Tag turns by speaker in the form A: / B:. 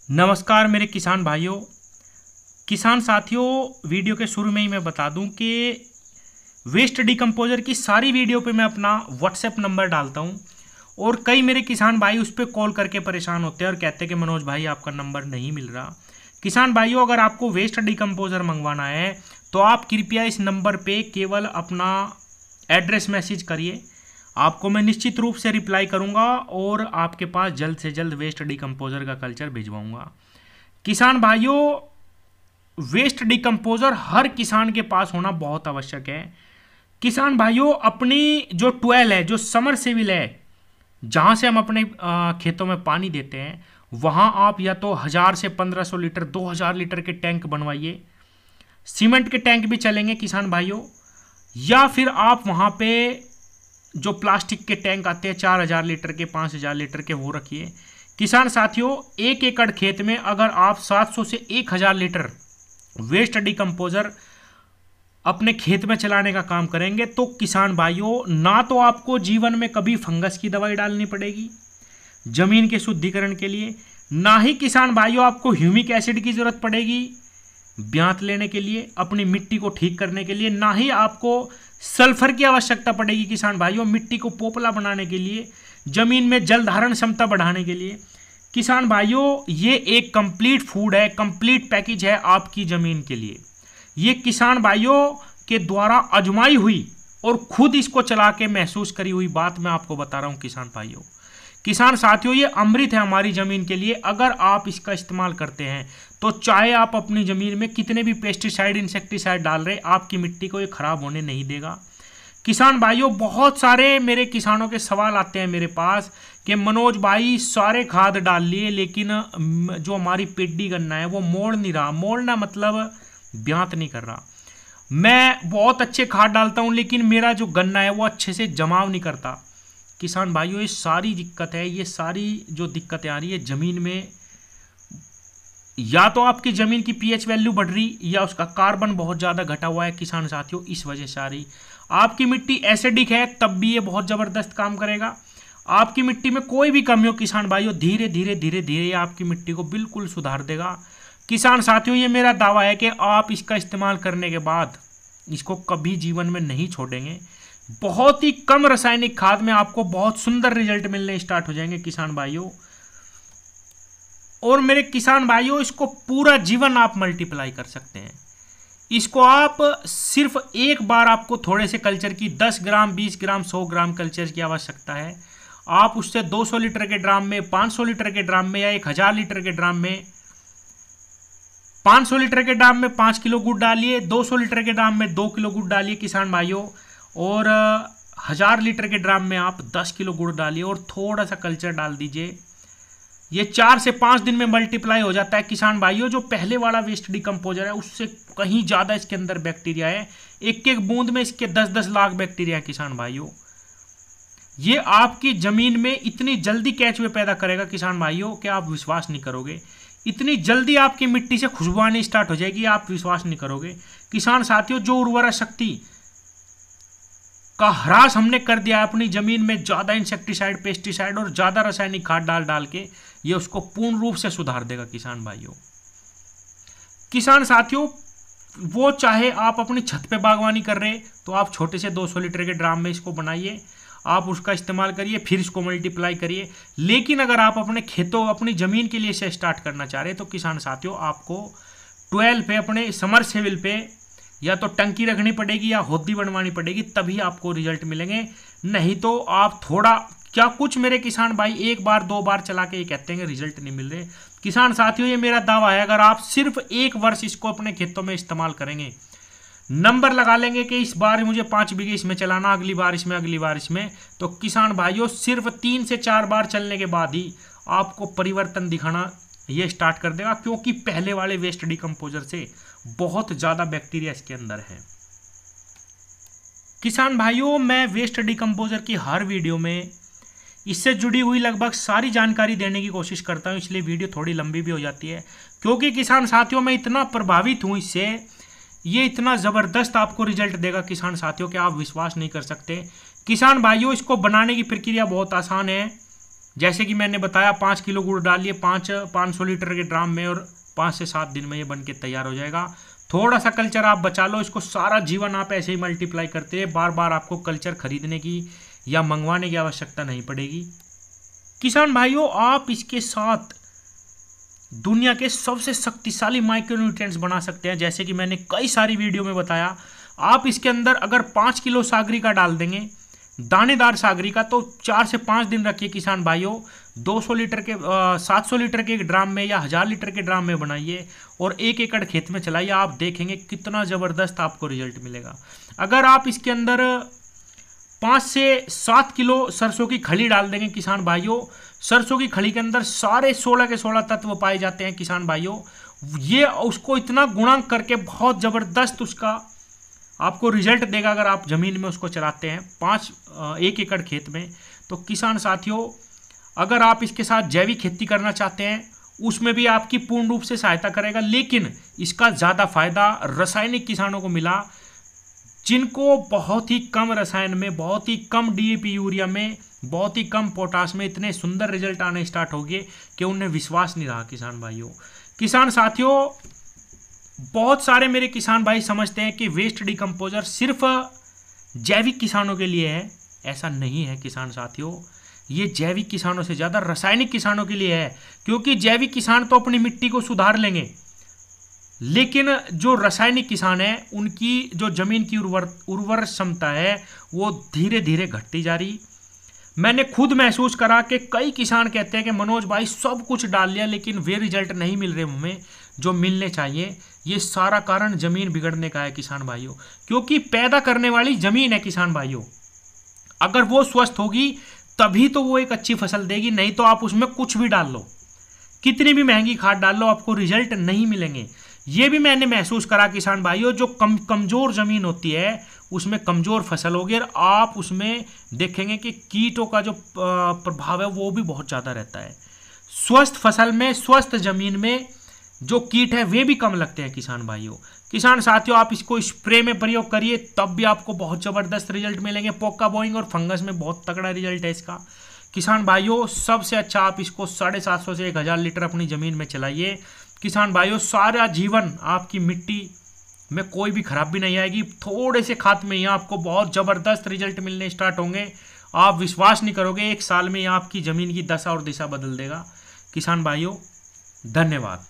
A: नमस्कार मेरे किसान भाइयों, किसान साथियों। वीडियो के शुरू में ही मैं बता दूं कि वेस्ट डिकम्पोजर की सारी वीडियो पे मैं अपना व्हाट्सएप नंबर डालता हूं और कई मेरे किसान भाई उस पर कॉल करके परेशान होते हैं और कहते हैं कि मनोज भाई आपका नंबर नहीं मिल रहा। किसान भाइयों, अगर आपको वेस्ट डिकम्पोजर मंगवाना है तो आप कृपया इस नंबर पे केवल अपना एड्रेस मैसेज करिए। आपको मैं निश्चित रूप से रिप्लाई करूंगा और आपके पास जल्द से जल्द वेस्ट डिकम्पोजर का कल्चर भिजवाऊंगा। किसान भाइयों, वेस्ट डिकम्पोजर हर किसान के पास होना बहुत आवश्यक है। किसान भाइयों, अपनी जो ट्वेल है, जो समर सेविल है, जहाँ से हम अपने खेतों में पानी देते हैं, वहाँ आप या तो 1000 से 1500 लीटर 2000 लीटर के टैंक बनवाइए। सीमेंट के टैंक भी चलेंगे किसान भाइयों, या फिर आप वहाँ पे जो प्लास्टिक के टैंक आते हैं 4000 लीटर के 5000 लीटर के, वो रखिए। किसान साथियों, 1 एकड़ खेत में अगर आप 700 से 1000 लीटर वेस्ट डिकम्पोजर अपने खेत में चलाने का काम करेंगे तो किसान भाइयों, ना तो आपको जीवन में कभी फंगस की दवाई डालनी पड़ेगी जमीन के शुद्धिकरण के लिए, ना ही किसान भाइयों आपको ह्यूमिक एसिड की जरूरत पड़ेगी ब्यांत लेने के लिए, अपनी मिट्टी को ठीक करने के लिए, ना ही आपको सल्फर की आवश्यकता पड़ेगी किसान भाइयों मिट्टी को पोपला बनाने के लिए, जमीन में जल धारण क्षमता बढ़ाने के लिए। किसान भाइयों, ये एक कंप्लीट फूड है, कंप्लीट पैकेज है आपकी जमीन के लिए। ये किसान भाइयों के द्वारा आजमाई हुई और खुद इसको चला के महसूस करी हुई बात मैं आपको बता रहा हूं किसान भाइयों। किसान साथियों, ये अमृत है हमारी जमीन के लिए। अगर आप इसका इस्तेमाल करते हैं तो चाहे आप अपनी जमीन में कितने भी पेस्टिसाइड इंसेक्टिसाइड डाल रहे, आपकी मिट्टी को ये खराब होने नहीं देगा। किसान भाइयों, बहुत सारे मेरे किसानों के सवाल आते हैं मेरे पास कि मनोज भाई सारे खाद डाल लिए लेकिन जो हमारी पेड्डी गन्ना है वो मोड़ नहीं रहा। मोड़ना मतलब ब्यांत नहीं कर रहा। मैं बहुत अच्छे खाद डालता हूं लेकिन मेरा जो गन्ना है वो अच्छे से जमाव नहीं करता। किसान भाइयों, ये सारी दिक्कत है, ये सारी जो दिक्कतें आ रही है जमीन में, या तो आपकी जमीन की पीएच वैल्यू बढ़ रही या उसका कार्बन बहुत ज़्यादा घटा हुआ है किसान साथियों, इस वजह से आ रही। आपकी मिट्टी एसिडिक है तब भी ये बहुत ज़बरदस्त काम करेगा। आपकी मिट्टी में कोई भी कमी हो किसान भाइयों, धीरे धीरे धीरे धीरे आपकी मिट्टी को बिल्कुल सुधार देगा। किसान साथियों, ये मेरा दावा है कि आप इसका इस्तेमाल करने के बाद इसको कभी जीवन में नहीं छोड़ेंगे। बहुत ही कम रासायनिक खाद में आपको बहुत सुंदर रिजल्ट मिलने स्टार्ट हो जाएंगे किसान भाइयों। और मेरे किसान भाइयों, इसको पूरा जीवन आप मल्टीप्लाई कर सकते हैं। इसको आप सिर्फ एक बार, आपको थोड़े से कल्चर की 10 ग्राम 20 ग्राम 100 ग्राम कल्चर की आवश्यकता है। आप उससे 200 लीटर के ड्राम में, 500 लीटर के ड्राम में या 1000 लीटर के ड्राम में, 500 लीटर के ड्राम में 5 किलो गुड़ डालिए, 200 लीटर के ड्राम में 2 किलो गुड़ डालिए किसान भाइयों, और 1000 लीटर के ड्राम में आप 10 किलो गुड़ डालिए और थोड़ा सा कल्चर डाल दीजिए। ये 4 से 5 दिन में मल्टीप्लाई हो जाता है किसान भाइयों। जो पहले वाला वेस्ट डिकम्पोजर है उससे कहीं ज़्यादा इसके अंदर बैक्टीरिया है। एक एक बूंद में इसके 10-10 लाख बैक्टीरिया है किसान भाइयों। ये आपकी ज़मीन में इतनी जल्दी कैचवे पैदा करेगा किसान भाइयों कि आप विश्वास नहीं करोगे। इतनी जल्दी आपकी मिट्टी से खुशबू आनी स्टार्ट हो जाएगी, आप विश्वास नहीं करोगे किसान साथियों। जो उर्वरा शक्ति का ह्रास हमने कर दिया है अपनी जमीन में, ज़्यादा इंसेक्टिसाइड पेस्टिसाइड और ज़्यादा रासायनिक खाद डाल डाल के, ये उसको पूर्ण रूप से सुधार देगा किसान भाइयों। किसान साथियों, वो चाहे आप अपनी छत पे बागवानी कर रहे तो आप छोटे से 200 लीटर के ड्राम में इसको बनाइए, आप उसका इस्तेमाल करिए, फिर इसको मल्टीप्लाई करिए। लेकिन अगर आप अपने खेतों, अपनी ज़मीन के लिए इसे स्टार्ट करना चाह रहे हैं तो किसान साथियों, आपको 12 पे, अपने समर सेविल पे या तो टंकी रखनी पड़ेगी या होदी बनवानी पड़ेगी, तभी आपको रिजल्ट मिलेंगे। नहीं तो आप थोड़ा क्या, कुछ मेरे किसान भाई 1 बार 2 बार चला के ये कहते हैं कि रिजल्ट नहीं मिल रहे। किसान साथियों, ये मेरा दावा है, अगर आप सिर्फ 1 वर्ष इसको अपने खेतों में इस्तेमाल करेंगे, नंबर लगा लेंगे कि इस बार मुझे 5 बीघे इसमें चलाना, अगली बार इसमें, अगली बार इसमें, तो किसान भाइयों सिर्फ 3 से 4 बार चलने के बाद ही आपको परिवर्तन दिखाना ये स्टार्ट कर देगा, क्योंकि पहले वाले वेस्ट डिकम्पोजर से बहुत ज़्यादा बैक्टीरिया इसके अंदर है। किसान भाइयों, मैं वेस्ट डिकम्पोजर की हर वीडियो में इससे जुड़ी हुई लगभग सारी जानकारी देने की कोशिश करता हूं, इसलिए वीडियो थोड़ी लंबी भी हो जाती है, क्योंकि किसान साथियों मैं इतना प्रभावित हूं इससे, ये इतना ज़बरदस्त आपको रिजल्ट देगा किसान साथियों कि आप विश्वास नहीं कर सकते। किसान भाइयों, इसको बनाने की प्रक्रिया बहुत आसान है। जैसे कि मैंने बताया 5 किलो गुड़ डालिए 500 लीटर के ड्राम में और 5 से 7 दिन में ये बन के तैयार हो जाएगा। थोड़ा सा कल्चर आप बचा लो, इसको सारा जीवन आप ऐसे ही मल्टीप्लाई करते रहे, बार बार आपको कल्चर खरीदने की या मंगवाने की आवश्यकता नहीं पड़ेगी। किसान भाइयों, आप इसके साथ दुनिया के सबसे शक्तिशाली माइक्रोन्यूट्रिएंट्स बना सकते हैं, जैसे कि मैंने कई सारी वीडियो में बताया। आप इसके अंदर अगर 5 किलो सागरिका डाल देंगे, दानेदार सागरिका, तो 4 से 5 दिन रखिए किसान भाइयों। 200 लीटर के 700 लीटर के ड्राम में या 1000 लीटर के ड्राम में बनाइए और 1 एकड़ खेत में चलाइए, आप देखेंगे कितना ज़बरदस्त आपको रिजल्ट मिलेगा। अगर आप इसके अंदर 5 से 7 किलो सरसों की खली डाल देंगे किसान भाइयों, सरसों की खली के अंदर सारे 16 के 16 तत्व पाए जाते हैं किसान भाइयों। ये उसको इतना गुणांक करके बहुत ज़बरदस्त उसका आपको रिजल्ट देगा अगर आप ज़मीन में उसको चलाते हैं 1 एकड़ खेत में। तो किसान साथियों, अगर आप इसके साथ जैविक खेती करना चाहते हैं उसमें भी आपकी पूर्ण रूप से सहायता करेगा, लेकिन इसका ज़्यादा फायदा रासायनिक किसानों को मिला, जिनको बहुत ही कम रसायन में, बहुत ही कम डीएपी यूरिया में, बहुत ही कम पोटास में इतने सुंदर रिजल्ट आने स्टार्ट हो गए कि उन्हें विश्वास नहीं रहा किसान भाइयों। किसान साथियों, बहुत सारे मेरे किसान भाई समझते हैं कि वेस्ट डिकम्पोजर सिर्फ जैविक किसानों के लिए है। ऐसा नहीं है किसान साथियों, ये जैविक किसानों से ज़्यादा रासायनिक किसानों के लिए है, क्योंकि जैविक किसान तो अपनी मिट्टी को सुधार लेंगे, लेकिन जो रासायनिक किसान है उनकी जो जमीन की उर्वर क्षमता है वो धीरे धीरे घटती जा रही। मैंने खुद महसूस करा कि कई किसान कहते हैं कि मनोज भाई सब कुछ डाल लिया लेकिन वे रिजल्ट नहीं मिल रहे हमें जो मिलने चाहिए। ये सारा कारण जमीन बिगड़ने का है किसान भाइयों, क्योंकि पैदा करने वाली जमीन है किसान भाइयों, अगर वो स्वस्थ होगी तभी तो वो एक अच्छी फसल देगी, नहीं तो आप उसमें कुछ भी डाल लो, कितनी भी महंगी खाद डाल लो, आपको रिजल्ट नहीं मिलेंगे। ये भी मैंने महसूस करा किसान भाइयों, जो कमज़ोर ज़मीन होती है उसमें कमज़ोर फसल होगी और आप उसमें देखेंगे कि कीटों का जो प्रभाव है वो भी बहुत ज़्यादा रहता है। स्वस्थ फसल में, स्वस्थ ज़मीन में जो कीट है वे भी कम लगते हैं किसान भाइयों। किसान साथियों, आप इसको स्प्रे में प्रयोग करिए तब भी आपको बहुत ज़बरदस्त रिजल्ट मिलेंगे। पोका बोइंग और फंगस में बहुत तगड़ा रिजल्ट है इसका। किसान भाइयों, सबसे अच्छा आप इसको 750 से 1000 लीटर अपनी ज़मीन में चलाइए। किसान भाइयों, सारा जीवन आपकी मिट्टी में कोई भी खराबी नहीं आएगी। थोड़े से खाद में ही आपको बहुत ज़बरदस्त रिजल्ट मिलने स्टार्ट होंगे। आप विश्वास नहीं करोगे, 1 साल में आपकी ज़मीन की दशा और दिशा बदल देगा। किसान भाइयों, धन्यवाद।